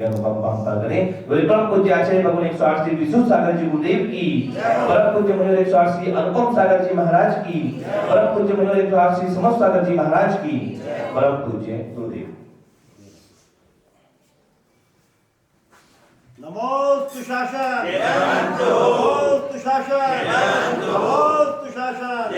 परम पूज्य आचार्य भगवान 108 श्री विष्णु सागर जी गुरुदेव की, परम पूज्य मनोहर 108 श्री अनुपम सागर जी महाराज की, परम पूज्य मनोहर 108 श्री समस्त सागर जी महाराज की, परम पूज्य गुरुदेव। नमोस्तु शासन नमोस्तु शासन नमोस्तु शासन।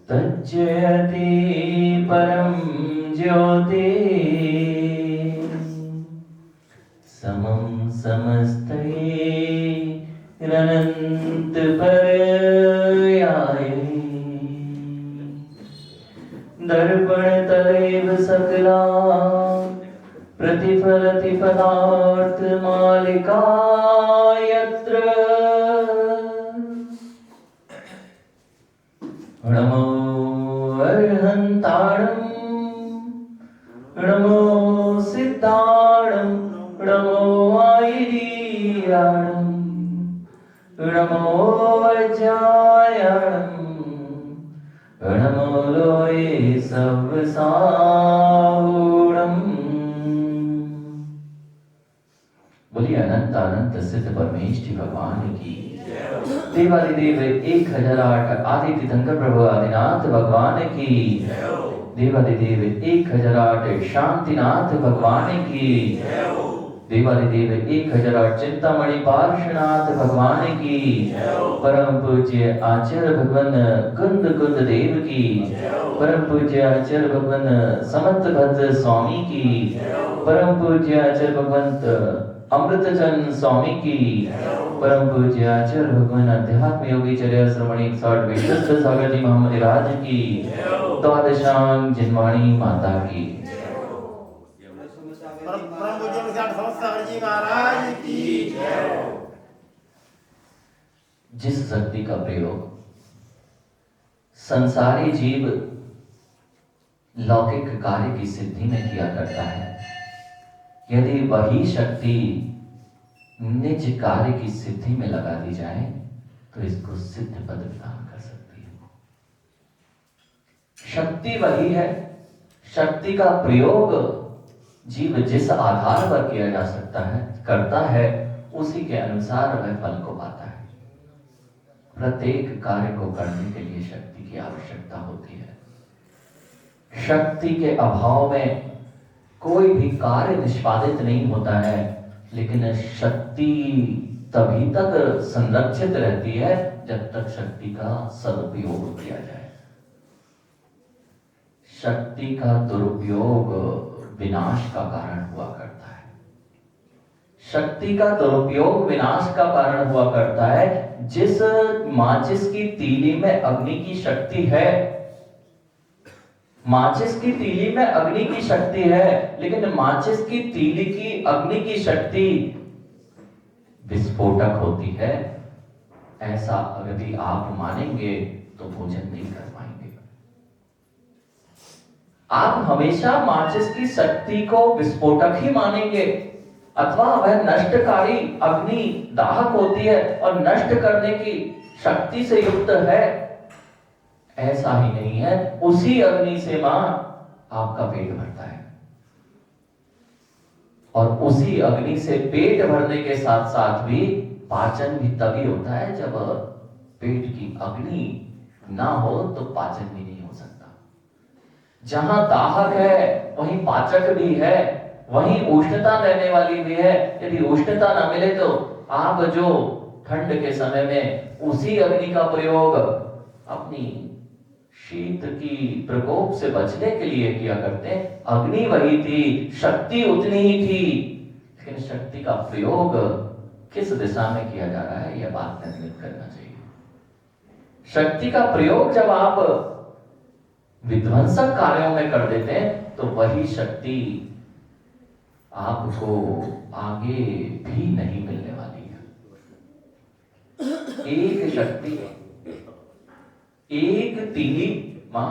तज्जयति परम ज्योति समं समस्तैरनन्त पर्याये दर्पण तलेव सकला प्रतिफलति पदार्थ मालिका यत्र नमो अर्हन्ताणं नमो सिद्धाणं नमो आयिरीयाणं नमो वज्रायाणं नमो लोये सर्वसाहूणम्। बोलिए अनंत अनंत सिद्ध परमेष्ठी भगवान की। देवादिदेव 1008 आदि तीर्थंकर प्रभु आदिनाथ भगवान की। देवादिदेव 1008 शांतिनाथ भगवान की। देवादिदेव 1008 चिंतामणि पार्श्वनाथ भगवान की। परम पूज्य आचार्य भगवान कुंद कुंद देव की। परम पूज्य आचार्य भगवान समर्थ भद्र स्वामी की। परम पूज्य आचार्य भगवंत अमृतचंद स्वामी की। परम पूज्य आचार्य भगवान अध्यात्म योगी चर्या श्रमणी 108 विशुद्ध सागर जी महामंदिर राज की। द्वादशांग जिनवाणी माता की। परम पूज्य समस्त सागर जी महाराज की। जिस शक्ति का प्रयोग संसारी जीव लौकिक कार्य की सिद्धि में किया करता है, यदि वही शक्ति निज कार्य की सिद्धि में लगा दी जाए तो इसको सिद्ध पद प्रदान कर सकती है। शक्ति वही है, शक्ति का प्रयोग जीव जिस आधार पर किया जा सकता है करता है, उसी के अनुसार वह फल को पाता है। प्रत्येक कार्य को करने के लिए शक्ति की आवश्यकता होती है। शक्ति के अभाव में कोई भी कार्य निष्पादित नहीं होता है, लेकिन शक्ति तभी तक संरक्षित रहती है जब तक शक्ति का सदुपयोग किया जाए। शक्ति का दुरुपयोग विनाश का कारण हुआ करता है। शक्ति का दुरुपयोग विनाश का कारण हुआ करता है। जिस माचिस की तीली में अग्नि की शक्ति है, माचिस की तीली में अग्नि की शक्ति है, लेकिन माचिस की तीली की अग्नि की शक्ति विस्फोटक होती है, ऐसा यदि आप मानेंगे तो भोजन नहीं कर पाएंगे। आप हमेशा माचिस की शक्ति को विस्फोटक ही मानेंगे, अथवा वह नष्टकारी अग्नि दाहक होती है और नष्ट करने की शक्ति से युक्त है, ऐसा ही नहीं है। उसी अग्नि से मां आपका पेट भरता है, और उसी अग्नि से पेट भरने के साथ साथ भी पाचन भी तभी होता है जब पेट की अग्नि ना हो तो पाचन भी नहीं हो सकता। जहां दाहक है वहीं पाचक भी है, वहीं उष्णता देने वाली भी है। यदि उष्णता ना मिले तो आप जो ठंड के समय में उसी अग्नि का प्रयोग अपनी शीत की प्रकोप से बचने के लिए किया करते हैं। अग्नि वही थी, शक्ति उतनी ही थी, लेकिन शक्ति का प्रयोग किस दिशा में किया जा रहा है यह बात निर्णित करना चाहिए। शक्ति का प्रयोग जब आप विध्वंसक कार्यों में कर देते हैं तो वही शक्ति आपको आगे भी नहीं मिलने वाली है। एक शक्ति, एक तीली मां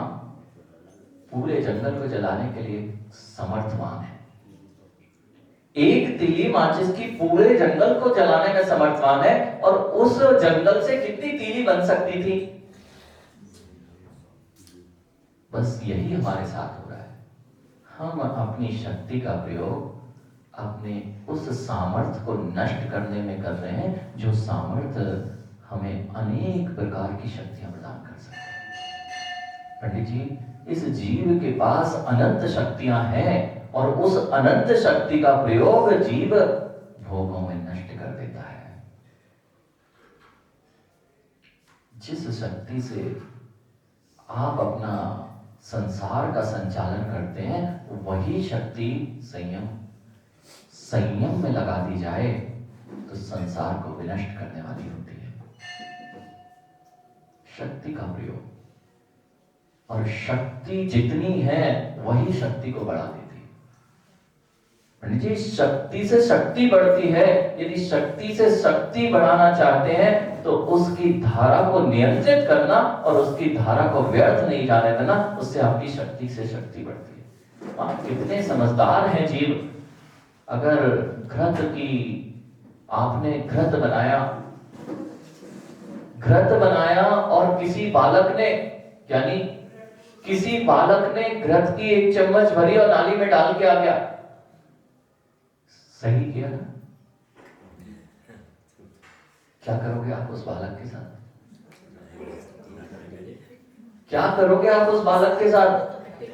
पूरे जंगल को जलाने के लिए समर्थवान है। एक तीली माचिस की पूरे जंगल को जलाने में समर्थवान है। और उस जंगल से कितनी तीली बन सकती थी? बस यही हमारे साथ हो रहा है। हम अपनी शक्ति का प्रयोग अपने उस सामर्थ्य को नष्ट करने में कर रहे हैं जो सामर्थ्य हमें अनेक प्रकार की शक्तियां प्रदान कर सकते हैं। पंडित जी, इस जीव के पास अनंत शक्तियां हैं और उस अनंत शक्ति का प्रयोग जीव भोगों में नष्ट कर देता है। जिस शक्ति से आप अपना संसार का संचालन करते हैं वही शक्ति संयम में लगा दी जाए तो संसार को विनष्ट करने वाली होती है। शक्ति का प्रयोग, और शक्ति जितनी है वही शक्ति को बढ़ा देती है। पंडित जी, शक्ति से शक्ति बढ़ती है। यदि शक्ति से शक्ति बढ़ाना चाहते हैं तो उसकी धारा को नियंत्रित करना और उसकी धारा को व्यर्थ नहीं जाने देना, उससे आपकी शक्ति से शक्ति बढ़ती है। आप कितने समझदार हैं जीव। अगर घृत की आपने घृत बनाया और किसी बालक ने घृत की एक चम्मच भरी और नाली में डाल के आ गया, सही किया ना? क्या करोगे आप उस बालक के साथ? क्या करोगे आप उस बालक के साथ?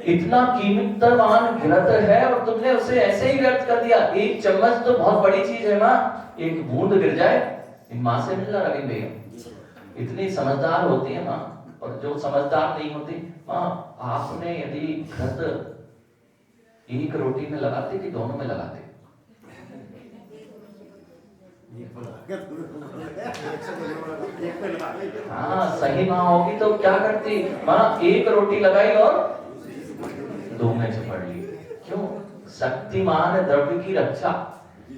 इतना कीमतवान घृत है और तुमने उसे ऐसे ही व्यर्थ कर दिया। एक चम्मच तो बहुत बड़ी चीज है माँ, एक बूंद गिर जाए, माँ से मिलना रवि भैया। इतनी समझदार होती है माँ, और जो समझदार नहीं होती माँ, आपने यदि घृत एक रोटी में लगाते कि दोनों में लगाते? हाँ, सही माँ होगी तो क्या करती माँ? एक रोटी लगाई और दो में चिपड़ ली। क्यों? शक्तिमान द्रव्य की रक्षा।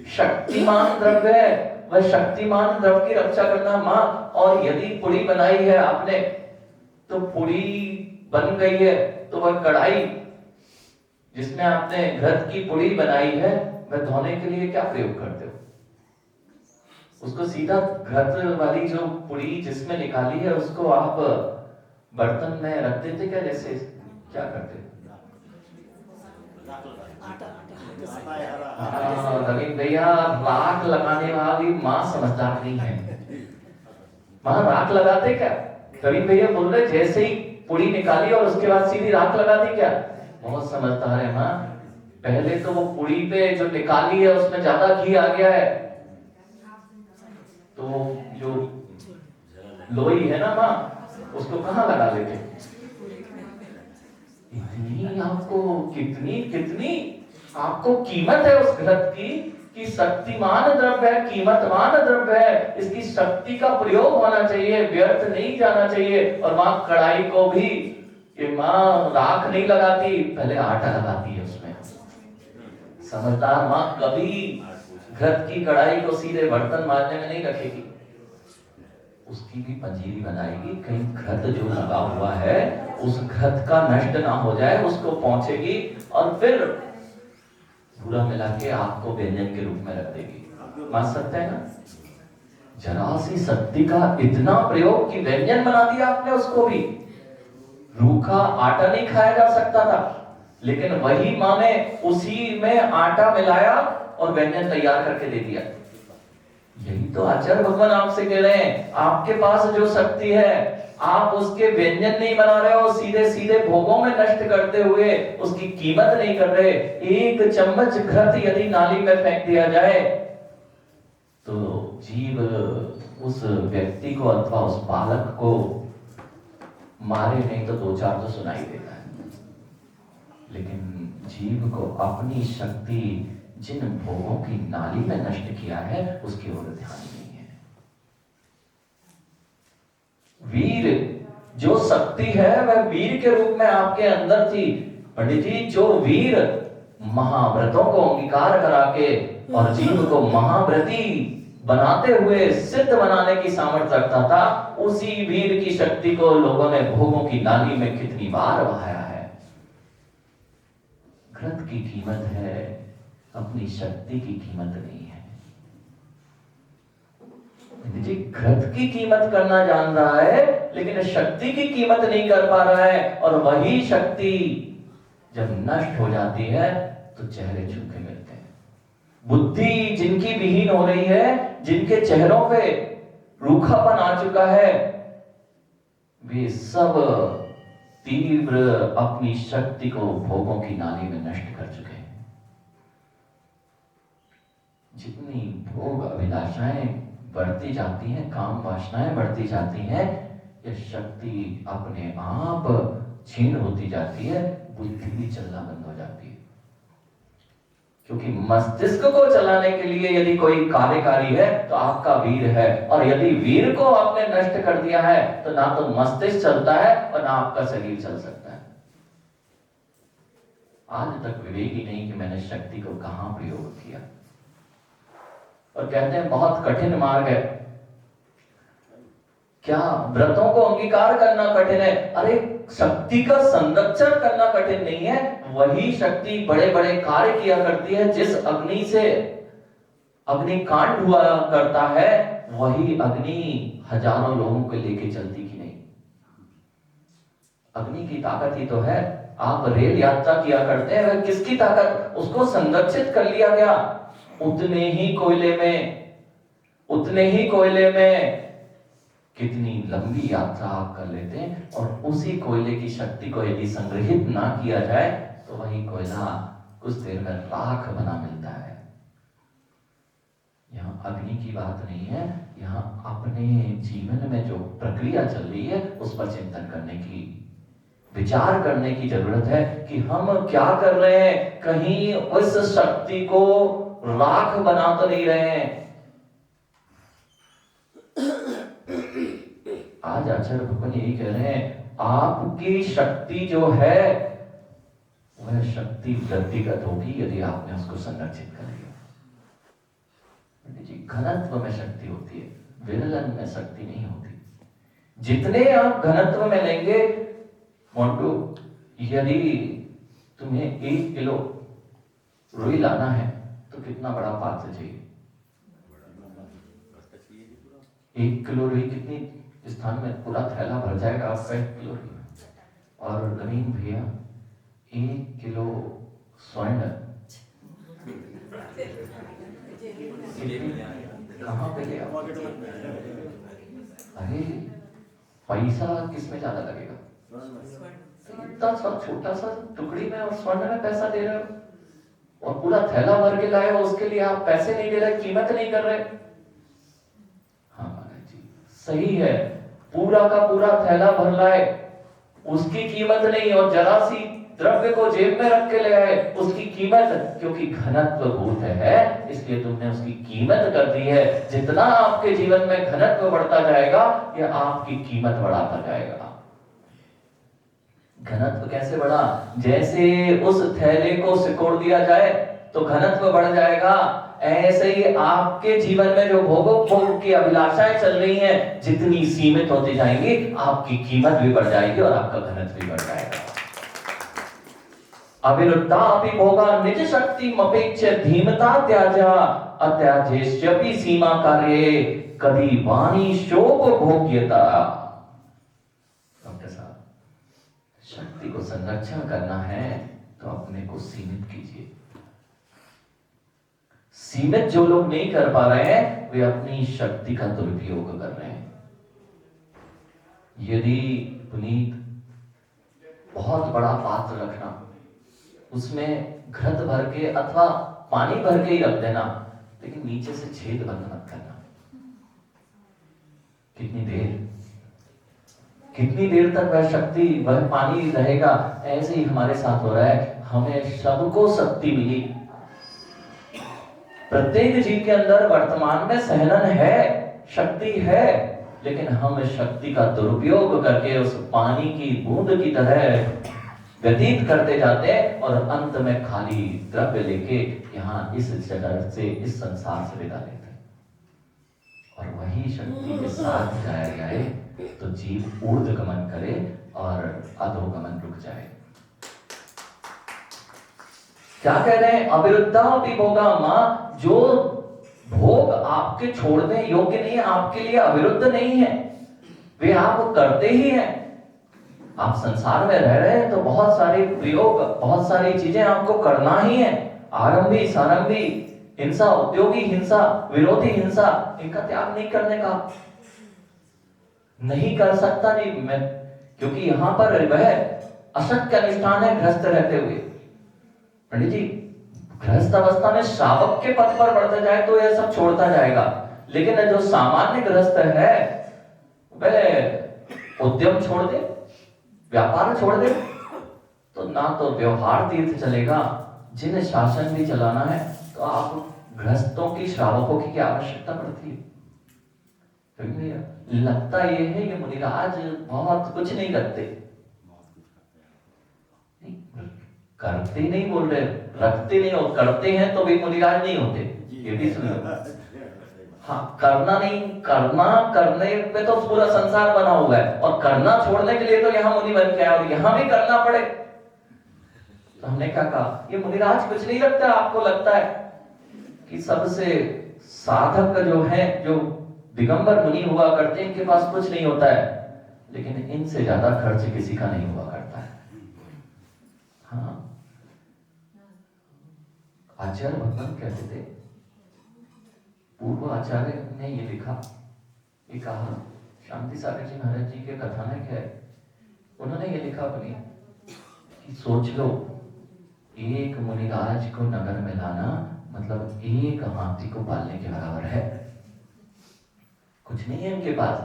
शक्तिमान द्रव्य है, वह शक्तिमान द्रव्य की रक्षा करना माँ। और यदि पुड़ी बनाई है आपने तो पुड़ी बन गई है तो वह कढ़ाई जिसमें आपने घृत की पुड़ी बनाई है वह धोने के लिए क्या प्रयोग करते हो? उसको सीधा घृत वाली जो पुड़ी जिसमें निकाली है उसको आप बर्तन में रख देते क्या? जैसे क्या करते? रवीन भैया, राख लगाने वाली माँ समझदार नहीं है। माँ राख लगाते क्या? रवीन भैया बोल रहे जैसे ही पुड़ी निकाली और उसके बाद सीधी राख लगा दी क्या? बहुत समझदार है माँ। पहले तो वो पुड़ी पे जो निकाली है उसमें ज्यादा घी आ गया है, तो जो लोई है ना माँ, उसको कहाँ लगा लेते? इतनी आपको कितनी आपको कीमत है उस घृत की कि शक्तिमान द्रव्य है, कीमतवान द्रव्य है। इसकी शक्ति का प्रयोग होना चाहिए, व्यर्थ नहीं जाना चाहिए। और माँ कढ़ाई को भी माँ राख नहीं लगाती, पहले आटा लगाती है उसमें। समझदार माँ कभी घृत की कढ़ाई को सीधे बर्तन मारने में नहीं रखेगी, उसकी भी पंजीरी बनाएगी। कहीं घृत जो लगा हुआ है उस घृत का नष्ट ना हो जाए, उसको पहुंचेगी और फिर पूरा मिला के आपको व्यंजन के रूप में रख देगी। मान सकते हैं ना? जरा सी शक्ति का इतना प्रयोग कि व्यंजन बना दिया आपने उसको भी। रूखा आटा नहीं खाया जा सकता था, लेकिन वही माँ ने उसी में आटा मिलाया और व्यंजन तैयार करके दे दिया। यही तो आचार्य भगवान आपसे कह रहे हैं, आपके पास जो शक्ति है आप उसके व्यंजन नहीं बना रहे हो, सीधे सीधे भोगों में नष्ट करते हुए उसकी कीमत नहीं कर रहे। एक चम्मच घृत यदि नाली में फेंक दिया जाए तो जीव उस व्यक्ति को अथवा उस बालक को मारे नहीं तो दो चार तो सुनाई देता है, लेकिन जीव को अपनी शक्ति जिन भोगों की नाली में नष्ट किया है उसकी ओर ध्यान नहीं है। वीर जो शक्ति है वह वीर के रूप में आपके अंदर थी पंडित जी। जो वीर महाव्रतों को अंगीकार करा के और जीव को महाव्रती बनाते हुए सिद्ध बनाने की सामर्थ्य रखता था, उसी वीर की शक्ति को लोगों ने भोगों की नाली में कितनी बार बहाया है। घृत की कीमत है, अपनी शक्ति की कीमत नहीं है। जी घृत की कीमत करना जान रहा है लेकिन शक्ति की कीमत नहीं कर पा रहा है, और वही शक्ति जब नष्ट हो जाती है तो चेहरे झुके मिलते हैं। बुद्धि जिनकी विहीन हो रही है, जिनके चेहरों पे रूखापन आ चुका है, वे सब तीव्र अपनी शक्ति को भोगों की नाली में नष्ट कर चुके हैं। जितनी भोग अभिलाषाएं बढ़ती जाती हैं, काम वासनाएं बढ़ती जाती हैं, यह शक्ति अपने आप क्षीण होती जाती है, बुद्धि भी चलना बंद हो जाती है। क्योंकि मस्तिष्क को चलाने के लिए यदि कोई कार्यकारी है तो आपका वीर है, और यदि वीर को आपने नष्ट कर दिया है तो ना तो मस्तिष्क चलता है और ना आपका शरीर चल सकता है। आज तक विवेक ही नहीं कि मैंने शक्ति को कहां प्रयोग किया। और कहते हैं बहुत कठिन मार्ग है। क्या व्रतों को अंगीकार करना कठिन है? अरे शक्ति का संरक्षण करना कठिन नहीं है, वही शक्ति बड़े बड़े कार्य किया करती है। जिस अग्नि से अग्निकांड हुआ करता है, वही अग्नि हजारों लोगों को लेके चलती कि नहीं? अग्नि की ताकत ही तो है। आप रेल यात्रा किया करते हैं, वह किसकी ताकत? उसको संरक्षित कर लिया गया। उतने ही कोयले में कितनी लंबी यात्रा आप कर लेते हैं, और उसी कोयले की शक्ति को यदि संग्रहित ना किया जाए तो वही कोयला कुछ देर में राख बना मिलता है। यहाँ अग्नि की बात नहीं है, यहाँ अपने जीवन में जो प्रक्रिया चल रही है उस पर चिंतन करने की, विचार करने की जरूरत है कि हम क्या कर रहे हैं। कहीं उस शक्ति को राख बना तो नहीं रहे हैं। आज आचार्य भगवान यही कह रहे हैं, आपकी शक्ति जो है वह शक्ति वृद्धिगत होगी यदि आपने उसको संरक्षित कर लिया। जी घनत्व में शक्ति होती है, विरलन में शक्ति नहीं होती। जितने आप घनत्व में लेंगे, मोंटू, यदि तुम्हें 1 किलो रुई लाना है तो कितना बड़ा पात्र चाहिए? 1 किलो रुई कितनी स्थान में पूरा थैला भर जाएगा आपका 1 किलो रुई। और नवीन भैया 1 किलो स्वर्ण कहाँ पे ले आओ? अरे पैसा किसमें ज्यादा लगेगा? इतना सा छोटा सा टुकड़ी में और स्वर्ण में पैसा दे रहे हो, और पूरा थैला भर के लाए हो, उसके लिए आप पैसे नहीं दे रहे, कीमत नहीं कर रहे। हाँ महाराज जी सही है, पूरा का पूरा थैला भर लाए, उसकी कीमत नहीं, और जरा सी द्रव्य को जेब में रख के ले आए, उसकी कीमत, क्योंकि घनत्व भूत है इसलिए तुमने उसकी कीमत कर दी है। जितना आपके जीवन में घनत्व बढ़ता जाएगा, यह आपकी कीमत बढ़ाता जाएगा। घनत्व कैसे बढ़ा? जैसे उस थैले को सिकोड़ दिया जाए तो घनत्व बढ़ जाएगा, ऐसे ही आपके जीवन में जो भोग की अभिलाषाएं चल रही हैं, जितनी सीमित होती जाएंगी, आपकी कीमत भी बढ़ जाएगी और आपका घनत्व भी बढ़ जाएगा। अविरुद्धा अपि भोगा निज शक्ति मपेक्ष्य धीमता त्याजा अत्याजेष्यपि सीमा कार्ये कदी वाणी शोक भोग्यता। डॉक्टर साहब, शक्ति को संरक्षण करना है तो अपने को सीमित कीजिए। सीमित जो लोग नहीं कर पा रहे हैं, वे अपनी शक्ति का दुरुपयोग कर रहे हैं। यदि पुनीत बहुत बड़ा पात्र रखना, उसमें घृत भर के अथवा पानी भर के ही रख देना, लेकिन नीचे से छेद बंद मत करना। कितनी देर तक वह शक्ति, वह पानी रहेगा। ऐसे ही हमारे साथ हो रहा है। हमें सबको शक्ति मिली, प्रत्येक जीव के अंदर वर्तमान में सहलन है, शक्ति है, लेकिन हम शक्ति का दुरुपयोग करके उस पानी की बूंद की तरह व्यतीत करते जाते हैं और अंत में खाली द्रव्य लेके यहाँ इस जगत से, इस संसार से विदा लेते हैं। और वही शक्ति के साथ जाया जाए तो जीव ऊर्ध्वगमन करे और अधोगमन रुक जाए। क्या कह रहे हैं? अविरुद्धा विभोगा मां, जो भोग आपके छोड़ने योग्य नहीं है, आपके लिए अविरुद्ध नहीं है, वे आप करते ही हैं। आप संसार में रह रहे हैं तो बहुत सारे प्रयोग, बहुत सारी चीजें आपको करना ही है। आरंभी, सारंभी, हिंसा, उद्योगी हिंसा, विरोधी हिंसा, इनका त्याग नहीं करने का नहीं कर सकता जी मैं, क्योंकि यहां पर वह अशक्त अनुष्ठान है गृहस्थ रहते हुए। पंडित जी, गृहस्थ अवस्था में श्रावक के पद पर बढ़ता जाए तो यह सब छोड़ता जाएगा, लेकिन जो सामान्य गृहस्थ है वह उद्यम छोड़ दे, व्यापार छोड़ दे, तो ना तो व्यवहार तीर्थ चलेगा। जिन्हें शासन भी चलाना है तो आप गृहस्थों की, श्रावकों की क्या आवश्यकता पड़ती है? लगता ये है ये मुनिराज बहुत कुछ नहीं करते, करते नहीं बोल रहे, रखते नहीं, और करते हैं तो भी मुनिराज नहीं होते, ये भी सुन लो। हाँ, करना नहीं, करना, करने पे तो पूरा संसार बना हुआ है, और करना छोड़ने के लिए तो यहाँ मुनि बन के आया, और यहाँ भी करना पड़े तो हमने क्या कहा? ये मुनिराज कुछ नहीं लगता। आपको लगता है कि सबसे साधक जो है, जो दिगंबर मुनि हुआ करते हैं, इनके पास कुछ नहीं होता है, लेकिन इनसे ज्यादा खर्च किसी का नहीं हुआ करता है। हाँ, आचार्य भगवान कहते थे, पूर्व आचार्य ने ये लिखा, ये कहा, शांति सागर जी महाराज जी के कथानक है, उन्होंने ये लिखा अपनी कि सोच लो, एक मुनिराज को नगर में लाना मतलब एक हाथी को पालने के बराबर है। कुछ नहीं है इनके पास,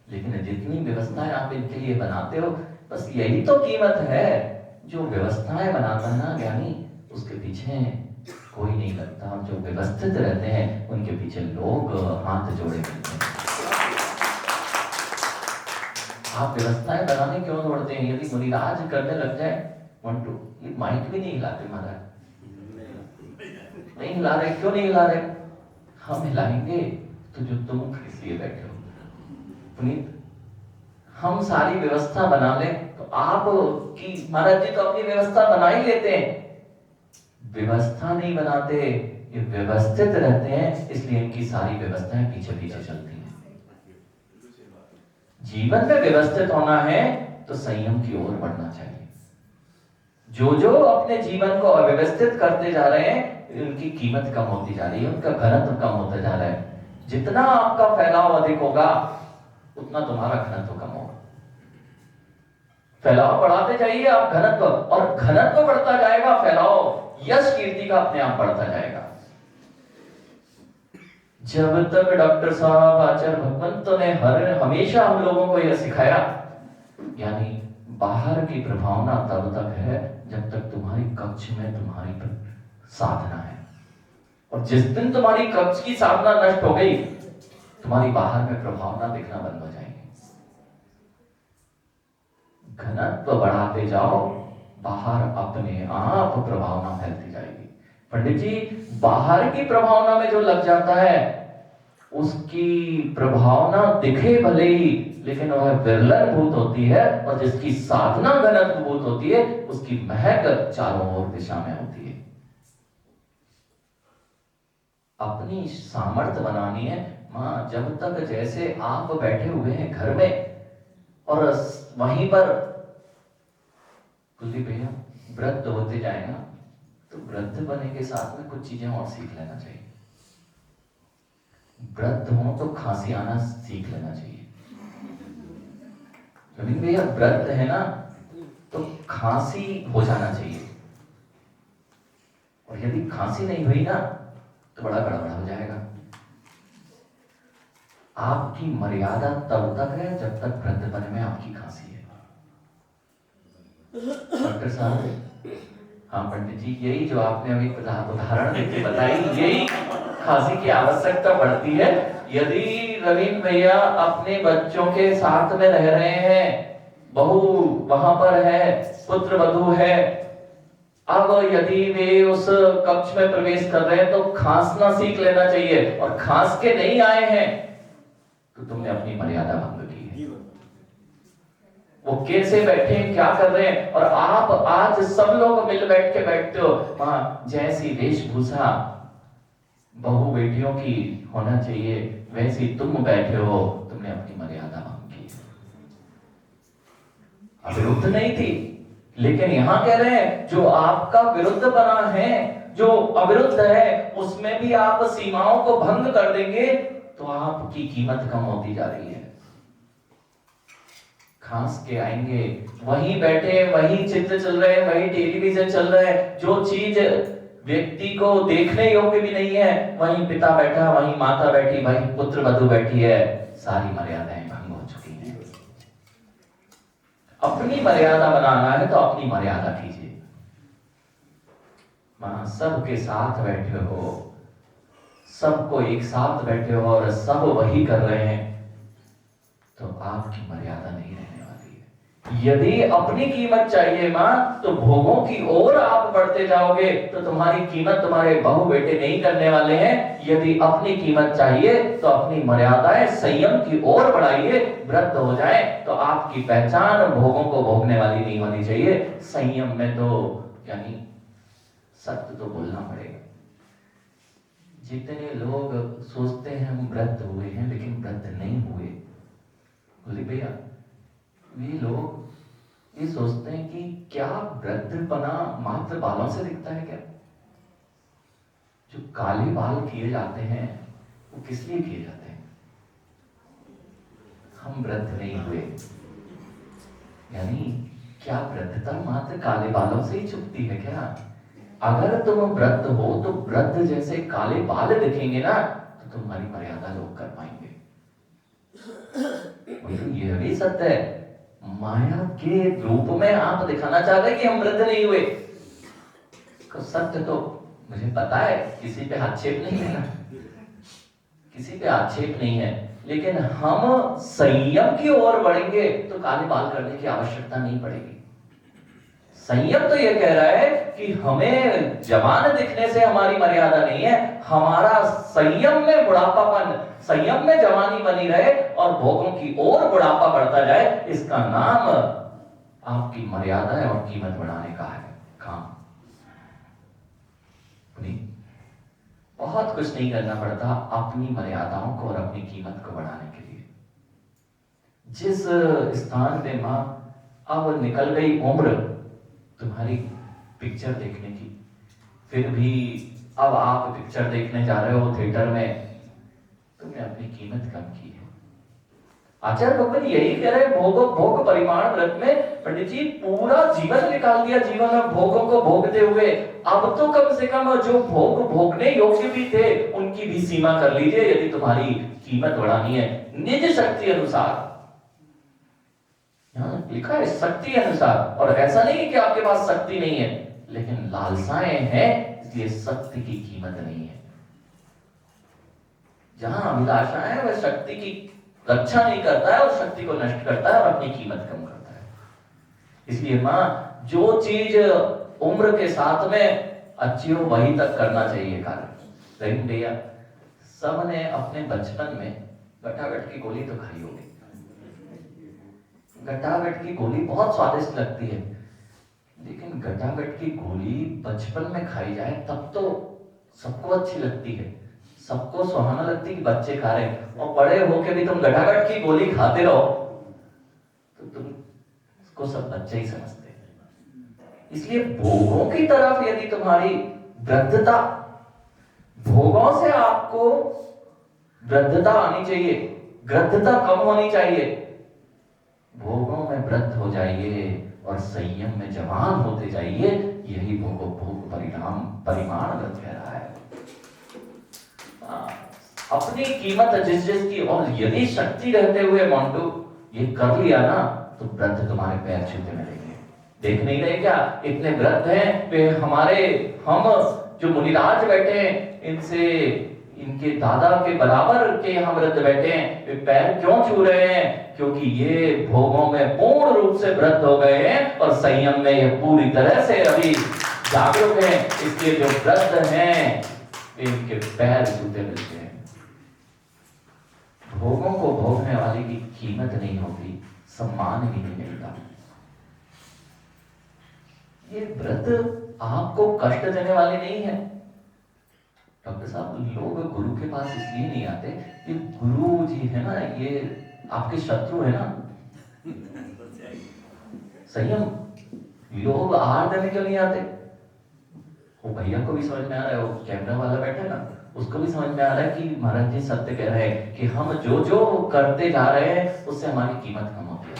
लेकिन जितनी व्यवस्थाएं आप इनके लिए बनाते हो, बस यही तो कीमत है। जो व्यवस्थाएं बनाता है ना ज्ञानी, उसके पीछे कोई नहीं लगता, और जो व्यवस्थित रहते हैं उनके पीछे लोग हाथ जोड़े रहते हैं। आप व्यवस्थाएं बनाने क्यों दौड़ते हैं? यदि मुनिराज करने लग जाए, 1 2, ये माइक भी नहीं हिलाते महाराज, नहीं हिला रहे, क्यों नहीं हिला रहे? हम हिलाएंगे तो जो तुम इसलिए बैठे हो पुनीत, हम सारी व्यवस्था बना ले तो आप की महाराज जी तो अपनी व्यवस्था बना ही लेते हैं, व्यवस्था नहीं बनाते, ये व्यवस्थित रहते हैं, इसलिए इनकी सारी व्यवस्थाएं पीछे पीछे चलती हैं। जीवन में व्यवस्थित होना है तो संयम की ओर बढ़ना चाहिए। जो जो अपने जीवन को अव्यवस्थित करते जा रहे हैं, उनकी कीमत कम होती जा रही है, उनका घनत्व कम होता जा रहा है। जितना आपका फैलाव अधिक होगा, उतना तुम्हारा घनत्व कम होगा। फैलाव बढ़ाते जाइए आप घनत्व, और घनत्व बढ़ता जाएगा, फैलाव, यश कीर्ति का अपने आप बढ़ता जाएगा। जब तक डॉक्टर साहब आचार्य भगवंतों ने हमेशा हम लोगों को यह सिखाया, यानी बाहर की प्रभावना तब तक है जब तक तुम्हारी कक्ष में तुम्हारी साधना है, और जिस दिन तुम्हारी कक्ष की साधना नष्ट हो गई, तुम्हारी बाहर में प्रभावना दिखना बंद हो जाएगी। घनत्व बढ़ाते जाओ, बाहर अपने आप प्रभावना फैलती जाएगी। पंडित जी, बाहर की प्रभावना में जो लग जाता है, उसकी प्रभावना दिखे भले ही, लेकिन वह विरलन भूत होती है, और जिसकी साधना घनत्व भूत होती है, उसकी महक चारों ओर दिशा में होती है। अपनी सामर्थ्य बनानी है मां। जब तक जैसे आप बैठे हुए हैं घर में, और वहीं पर कुलदीप भैया वृद्ध होते जाएगा, तो वृद्ध बनने के साथ में कुछ चीजें और सीख लेना चाहिए। वृद्ध हो तो खांसी आना सीख लेना चाहिए। रविंद्र भैया व्रत है ना तो खांसी हो जाना चाहिए, और यदि खांसी नहीं हुई ना तो बड़ा गड़बड़ हो जाएगा। आपकी मर्यादा तब तक है जब तक व्रतपन में आपकी खांसी है। डॉक्टर साहब, हाँ पंडित जी, यही जो आपने अभी उदाहरण देके बताई, यही खांसी की आवश्यकता बढ़ती है। यदि रविंद्र भैया अपने बच्चों के साथ में रह रहे हैं, बहू वहां पर है, पुत्र वधू है, अब यदि वे उस कक्ष में प्रवेश कर रहे हैं तो खांसना सीख लेना चाहिए, और खांस के नहीं आए हैं तो तुमने अपनी मर्यादा भंग की है। वो कैसे बैठे हैं, क्या कर रहे हैं, और आप आज सब लोग मिल बैठ के बैठते हो वहां, जैसी वेशभूषा बहू बेटियों की होना चाहिए वैसी तुम बैठे हो, तुमने अपनी मर्यादा भंग की। अविरुद्ध नहीं थी, लेकिन यहां कह रहे हैं जो आपका विरुद्ध बना है, जो अविरुद्ध है, उसमें भी आप सीमाओं को भंग कर देंगे तो आपकी कीमत कम होती जा रही है। खांस के आएंगे, वहीं बैठे, वहीं चित्र चल रहे हैं, वहीं टेलीविजन चल रहा है, जो चीज व्यक्ति को देखने योग्य भी नहीं है, वहीं पिता बैठा, वहीं माता बैठी, वहीं पुत्र वधू बैठी है, सारी मर्यादाएं भंग हो चुकी हैं। अपनी मर्यादा बनाना है तो अपनी मर्यादा कीजिए। वहां सबके साथ बैठे हो, सबको एक साथ बैठे हो और सब वही कर रहे हैं तो आपकी मर्यादा नहीं रहने वाली है। यदि अपनी कीमत चाहिए मां तो भोगों की ओर आप बढ़ते जाओगे तो तुम्हारी कीमत तुम्हारे बहू बेटे नहीं करने वाले हैं। यदि अपनी कीमत चाहिए तो अपनी मर्यादाएं संयम की ओर बढ़ाइए, वृद्ध हो जाए तो आपकी पहचान भोगों को भोगने वाली नहीं होनी चाहिए। संयम में तो यानी सत्य तो बोलना पड़ेगा। जितने लोग सोचते हैं हम वृद्ध हुए हैं लेकिन वृद्ध नहीं हुए, बोले भैया वे लोग ये सोचते हैं कि क्या वृद्धपना मात्र बालों से दिखता है क्या? जो काले बाल किए जाते हैं वो किस लिए किए जाते हैं? हम वृद्ध नहीं हुए, यानी क्या वृद्धता मात्र काले बालों से ही छुपती है क्या? अगर तुम वृद्ध हो तो वृद्ध जैसे काले बाल दिखेंगे ना तो तुम्हारी मर्यादा लोग कर पाएंगे। यह भी सत्य है, माया के रूप में आप दिखाना चाहते हैं कि हम वृद्ध नहीं हुए। सत्य तो मुझे पता है, किसी पे आक्षेप नहीं है ना, किसी पे आक्षेप नहीं है, लेकिन हम संयम की ओर बढ़ेंगे तो काले बाल करने की आवश्यकता नहीं पड़ेगी। संयम तो यह कह रहा है कि हमें जवान दिखने से हमारी मर्यादा नहीं है, हमारा संयम में बुढ़ापापन, संयम में जवानी बनी रहे और भोगों की ओर बुढ़ापा बढ़ता जाए, इसका नाम आपकी मर्यादा है और कीमत बढ़ाने का है काम। नहीं, बहुत कुछ नहीं करना पड़ता अपनी मर्यादाओं को और अपनी कीमत को बढ़ाने के लिए। जिस स्थान पे मां अब निकल गई उम्र तुम्हारी पिक्चर देखने की, फिर भी अब आप पिक्चर देखने जा रहे हो थिएटर में, तुमने अपनी कीमत कम की है। आचार्य भगवान यही कह रहे हैं, भोग परिमाण व्रत में पंडित जी पूरा जीवन निकाल दिया, जीवन में भोगों को भोगते हुए। अब तो कम से कम जो भोग भोगने योग्य भी थे उनकी भी सीमा कर लीजिए, यदि तुम्हारी कीमत बढ़ानी है निज शक्ति अनुसार। यहां लिखा है शक्ति अनुसार, और ऐसा नहीं है कि आपके पास शक्ति नहीं है, लेकिन लालसाएं हैं इसलिए शक्ति की कीमत नहीं है। जहां अभिलाषा है वह शक्ति की रक्षा नहीं करता है और शक्ति को नष्ट करता है और अपनी कीमत कम करता है। इसलिए मां जो चीज उम्र के साथ में अच्छी हो वही तक करना चाहिए कार्य। लेकिन भैया सबने अपने बचपन में गटागट की गोली तो खाई होगी। गटागट की गोली बहुत स्वादिष्ट लगती है, लेकिन गटागट की गोली बचपन में खाई जाए तब तो सबको अच्छी लगती है, सबको सुहाना लगती है कि बच्चे खा रहे हैं, और बड़े होके भी तुम गटागट की गोली खाते रहो तो तुम उसको सब बच्चे ही समझते हैं। इसलिए भोगों की तरफ यदि तुम्हारी वृद्धता, भोगों से आपको वृद्धता आनी चाहिए, वृद्धता कम होनी चाहिए। भोगों में वृद्ध हो जाइए और संयम में जवान होते जाइए, यही भोग परिमाण व्रत कह रहा है। अपनी कीमत जिस की, और यदि शक्ति रहते हुए मोंटू ये कर लिया ना, तो व्रत तुम्हारे पैर छूते मिलेंगे। देख नहीं रहे क्या इतने व्रत हैं वे हमारे, हम जो मुनिराज बैठे हैं इनसे, इनके दादा के बराबर के यहाँ व्रत बैठे हैं, वे पैर क्यों छू रहे हैं? क्योंकि ये भोगों में पूर्ण रूप से व्रत हो गए हैं और संयम में ये पूरी तरह से अभी जागरूक हैं, इसलिए जो व्रत हैं इनके पैर छूते मिलते हैं। भोगों को भोगने वाले की कीमत नहीं होती, सम्मान भी नहीं मिलता। ये व्रत आपको कष्ट देने वाले नहीं है। डॉक्टर साहब, लोग गुरु के पास इसलिए नहीं आते कि गुरु जी है ना, ये आपके शत्रु है ना। संयम, लोग आहार देने क्यों नहीं आते? वो भैया को भी समझ में आ रहा है, वो कैमरा वाला बैठा ना, उसको भी समझ में आ रहा है कि महाराज जी सत्य कह रहे हैं कि हम जो जो करते जा रहे हैं उससे हमारी कीमत कम होती है।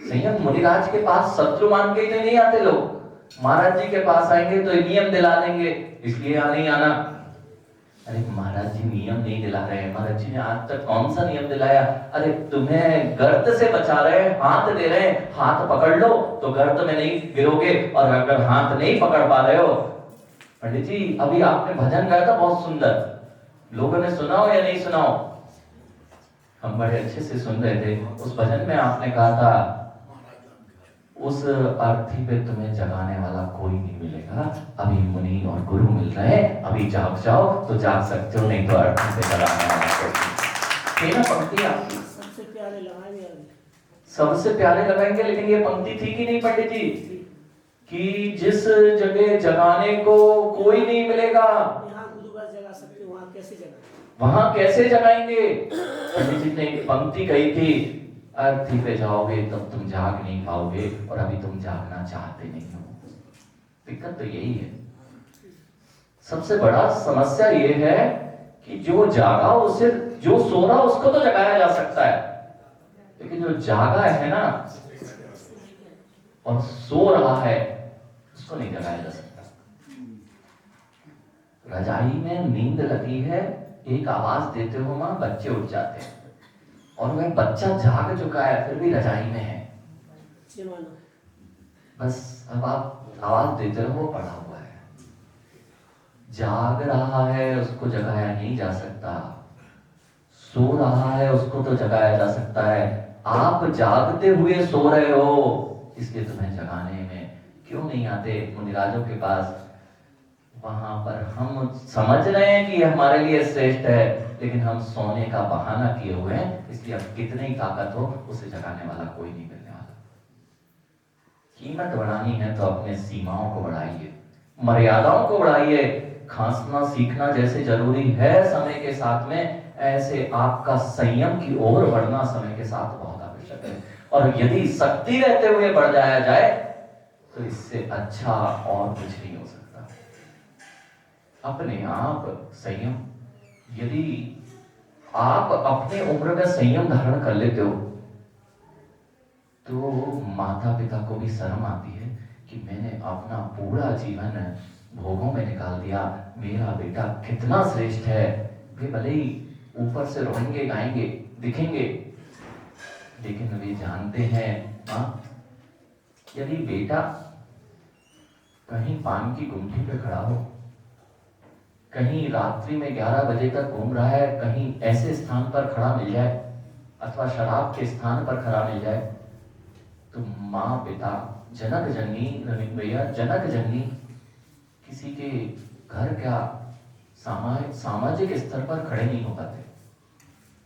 संयम, मुनिराज के पास शत्रु मान के ही नहीं आते लोग, महाराज जी के पास आएंगे तो नियम दिला देंगे, इसलिए नहीं आना। अरे महाराज जी नियम नहीं दिला रहे हैं, महाराज जी ने आज तक कौन सा नियम दिलाया? अरे तुम्हें गर्त से बचा रहे हैं, हाथ दे रहे हैं, हाथ पकड़ लो तो गर्त में नहीं गिरोगे, और अगर हाथ नहीं पकड़ पा रहे हो, पंडित जी अभी आपने भजन गाया था बहुत सुंदर, लोगों ने सुना हो या नहीं सुना हो? हम बड़े अच्छे से सुन रहे थे। उस भजन में आपने कहा था, उस अर्थी पे तुम्हें जगाने वाला कोई नहीं मिलेगा, अभी मुनि और गुरु मिल रहे हैं, अभी जाग जाओ तो जाग सकते हो, नहीं तो अर्थी पे जगाने वाला कोई नहीं। ना पंक्ति आपकी सबसे प्यारे लगाएंगे, सबसे प्यारे लगाएंगे, लेकिन ये पंक्ति थी कि नहीं पंडित जी, कि जिस जगह जगाने को कोई नहीं मिलेगा, यहाँ गुरुवार जगा सकते, वहाँ कैसे जगा, वहां कैसे जगाएंगे? पंडित जी ने एक पंक्ति कही थी, अर्थी पे जाओगे तब तुम जाग नहीं पाओगे, और अभी तुम जागना चाहते नहीं हो। दिक्कत तो यही है। सबसे बड़ा समस्या ये है कि जो जागा उसे, जो सो रहा उसको तो जगाया जा सकता है, लेकिन जो जागा है ना और सो रहा है उसको नहीं जगाया जा सकता। रजाई में नींद लगी है, एक आवाज देते हो मां, बच्चे उठ जाते हैं, और वह बच्चा जाग चुका है फिर भी रजाई में है, बस अब आप आवाज देते हो वो पड़ा हुआ है। जाग रहा है उसको जगाया नहीं जा सकता, सो रहा है उसको तो जगाया जा सकता है। आप जागते हुए सो रहे हो, इसलिए तुम्हें जगाने में क्यों नहीं आते मुनिराजों के पास? वहां पर हम समझ रहे हैं कि हमारे लिए श्रेष्ठ है, लेकिन हम सोने का बहाना किए हुए हैं, इसलिए अब कितनी ताकत हो उसे जगाने वाला कोई नहीं मिलने वाला। कीमत बढ़ानी है तो अपने सीमाओं को बढ़ाइए, मर्यादाओं को बढ़ाइए। खांसना सीखना जैसे जरूरी है समय के साथ में, ऐसे आपका संयम की ओर बढ़ना समय के साथ बहुत आवश्यक है। और यदि शक्ति रहते हुए बढ़ जाया जाए तो इससे अच्छा और कुछ नहीं हो सकता। अपने आप संयम, यदि आप अपने उम्र में संयम धारण कर लेते हो तो माता पिता को भी शर्म आती है कि मैंने अपना पूरा जीवन भोगों में निकाल दिया, मेरा बेटा कितना श्रेष्ठ है। वे भले ही ऊपर से रोएंगे गाएंगे दिखेंगे, लेकिन वे जानते हैं मां, यदि बेटा कहीं पान की गुमटी पे खड़ा हो, कहीं रात्रि में 11 बजे तक घूम रहा है, कहीं ऐसे स्थान पर खड़ा मिल जाए अथवा शराब के स्थान पर खड़ा मिल जाए, तो माँ पिता, जनक जननी, रविंद्र भैया, जनक जननी किसी के घर क्या सामाजिक स्तर पर खड़े नहीं हो पाते,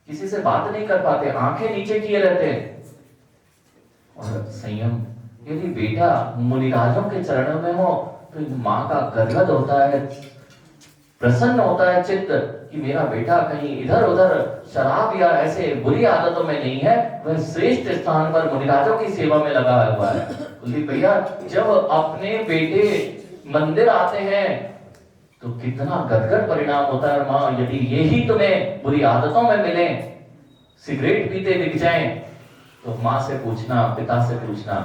किसी से बात नहीं कर पाते, आंखें नीचे किए रहते। और संयम, यदि बेटा मुनिराजों के चरणों में हो तो माँ का गदगद होता है, प्रसन्न होता है चित्त कि मेरा बेटा कहीं इधर उधर शराब या ऐसे बुरी आदतों में नहीं है, वह श्रेष्ठ स्थान पर मुनिराजों की सेवा में लगा हुआ है। कुलदीप भैया, जब अपने बेटे मंदिर आते हैं तो कितना गदगद परिणाम होता है। माँ, यदि यही तुम्हें बुरी आदतों में मिले, सिगरेट पीते दिख जाएं, तो माँ से पूछना, पिता से पूछना,